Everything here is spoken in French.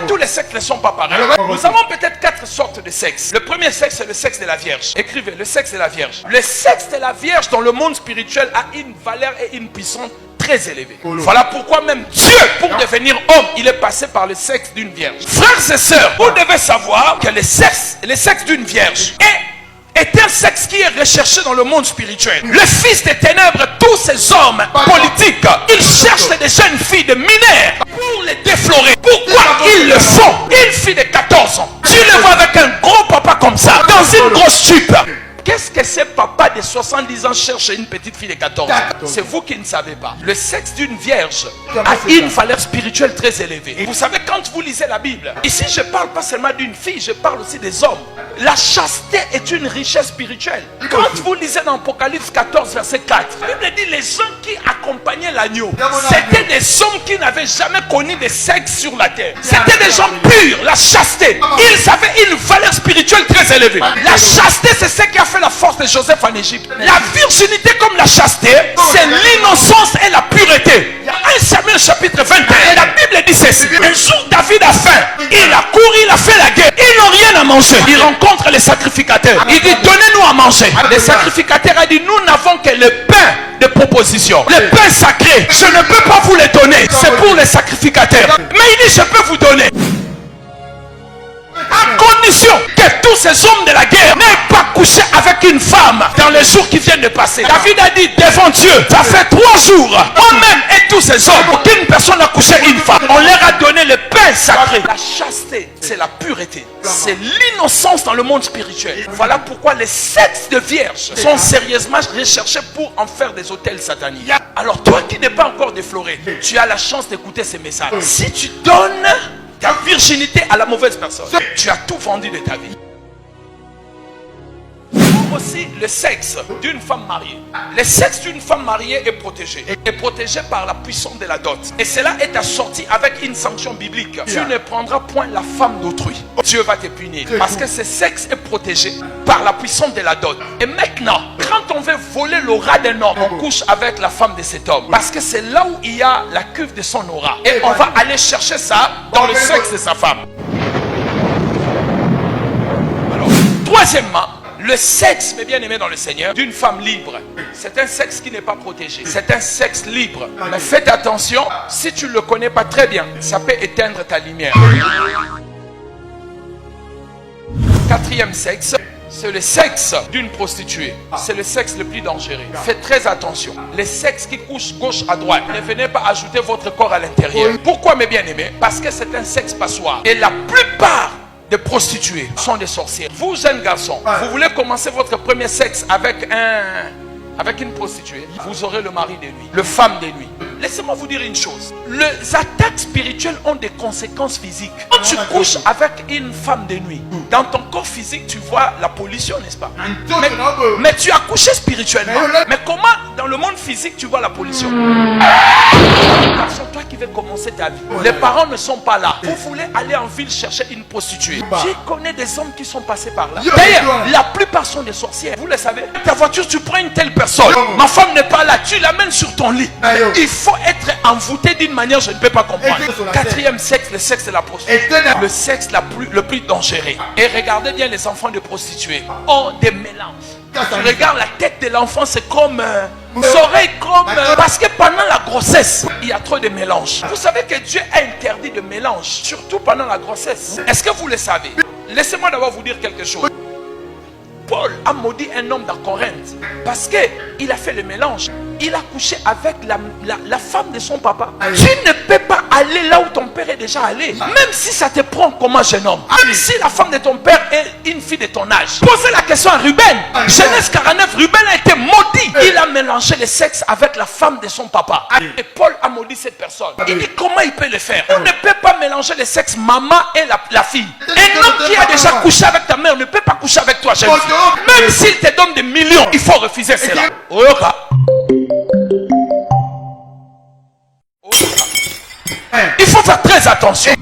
tous les sexes ne sont pas pareils. Nous avons peut-être 4 sortes de sexe. Le premier sexe, c'est le sexe de la Vierge. Écrivez, le sexe de la Vierge. Le sexe de la Vierge dans le monde spirituel a une valeur et une puissance très élevée. Voilà pourquoi même Dieu, pour devenir homme, il est passé par le sexe d'une vierge. Frères et sœurs, vous devez savoir que le sexe d'une vierge est un sexe qui est recherché dans le monde spirituel. Le fils des ténèbres, tous ces hommes politiques, ils cherchent des jeunes filles de mineurs pour les déflorer. Pourquoi ils le font? Une fille de 14 ans, tu le vois avec un gros papa comme ça, dans une grosse jupe. Qu'est-ce que ces papas de 70 ans cherchent une petite fille de 14 ans? C'est vous qui ne savez pas. Le sexe d'une vierge a une valeur spirituelle très élevée. Vous savez, quand vous lisez la Bible, ici je parle pas seulement d'une fille, je parle aussi des hommes. La chasteté est une richesse spirituelle. Quand vous lisez dans Apocalypse 14, verset 4, la Bible dit les gens qui accompagnaient l'agneau, c'était des hommes qui n'avaient jamais connu de sexe sur la terre. C'était des gens purs, la chasteté. Ils avaient une valeur spirituelle très élevée. La chasteté, c'est ce qui a fait la force de Joseph en Égypte. La virginité comme la chasteté, c'est l'innocence et la pureté. Il y a 1 Samuel chapitre 21. La Bible dit ceci. Un jour David a faim. Il a couru, il a fait la guerre. Ils n'ont rien à manger. Il rencontre les sacrificateurs. Il dit donnez-nous à manger. Les sacrificateurs ont dit nous n'avons que le pain de proposition. Le pain sacré. Je ne peux pas vous le donner. C'est pour les sacrificateurs. Mais il dit je peux vous donner. À condition que tous ces hommes de la guerre n'aient pas couché avec une femme dans les jours qui viennent de passer. David a dit devant Dieu, ça fait 3 jours, moi-même et tous ces hommes, aucune personne n'a couché une femme. On leur a donné le pain sacré. La chasteté, c'est la pureté. C'est l'innocence dans le monde spirituel. Voilà pourquoi les sexes de vierges sont sérieusement recherchés pour en faire des autels sataniques. Alors toi qui n'es pas encore défloré, tu as la chance d'écouter ces messages. Si tu donnes ta virginité à la mauvaise personne, tu as tout vendu de ta vie. Aussi le sexe d'une femme mariée. Le sexe d'une femme mariée est protégé. Est protégé par la puissance de la dot. Et cela est assorti avec une sanction biblique. Tu ne prendras point la femme d'autrui. Dieu va te punir. Parce que ce sexe est protégé par la puissance de la dot. Et maintenant, quand on veut voler l'aura d'un homme, on couche avec la femme de cet homme. Parce que c'est là où il y a la cuve de son aura. Et on va aller chercher ça dans le sexe de sa femme. Alors, troisièmement, le sexe, mes bien-aimés dans le Seigneur, d'une femme libre, c'est un sexe qui n'est pas protégé. C'est un sexe libre. Mais faites attention, si tu ne le connais pas très bien, ça peut éteindre ta lumière. Quatrième sexe, c'est le sexe d'une prostituée. C'est le sexe le plus dangereux. Faites très attention. Les sexes qui couchent gauche à droite, ne venez pas ajouter votre corps à l'intérieur. Pourquoi, mes bien-aimés? Parce que c'est un sexe passoire. Et la plupart des prostituées sont des sorcières. Vous, jeunes garçons, vous voulez commencer votre premier sexe avec une prostituée, vous aurez le mari de lui, le femme de lui. Laissez-moi vous dire une chose. Les attaques spirituelles ont des conséquences physiques. Quand tu couches avec une femme de nuit, dans ton corps physique, tu vois la pollution, n'est-ce pas? Mais tu as couché spirituellement. Mais comment dans le monde physique tu vois la pollution? C'est toi qui veux commencer ta vie. Les parents ne sont pas là. Vous voulez aller en ville chercher une prostituée. Je connais des hommes qui sont passés par là. D'ailleurs, la plupart sont des sorcières. Vous le savez. Ta voiture, tu prends une telle personne. Ma femme n'est pas là. Tu l'amènes sur ton lit. Il faut être envoûté d'une manière, je ne peux pas comprendre. Quatrième sexe, le sexe de la prostituée. Le sexe le plus dangereux. Et regardez bien les enfants de prostituées. Ont des mélanges. Quand tu regardes la tête de l'enfant, c'est comme les oreilles comme parce que pendant la grossesse, il y a trop de mélanges. Vous savez que Dieu a interdit de mélange, surtout pendant la grossesse. Est-ce que vous le savez? Laissez-moi d'abord vous dire quelque chose. Paul a maudit un homme dans Corinthe parce qu'il a fait le mélange. Il a couché avec la femme de son papa. Tu ne peux pas aller là où ton père est déjà allé. Même si ça te prend comme un jeune homme. Même si la femme de ton père est une fille de ton âge. Posez la question à Ruben. Genèse 49, Ruben a été maudit. Il a mélangé le sexe avec la femme de son papa. Et Paul a maudit cette personne. Il dit comment il peut le faire? On ne peut pas mélanger le sexe maman et la fille. Un homme qui a déjà couché avec ta mère ne peut pas coucher avec toi, jeune fille. Même s'il te donne des millions, il faut refuser cela. Il faut faire très attention.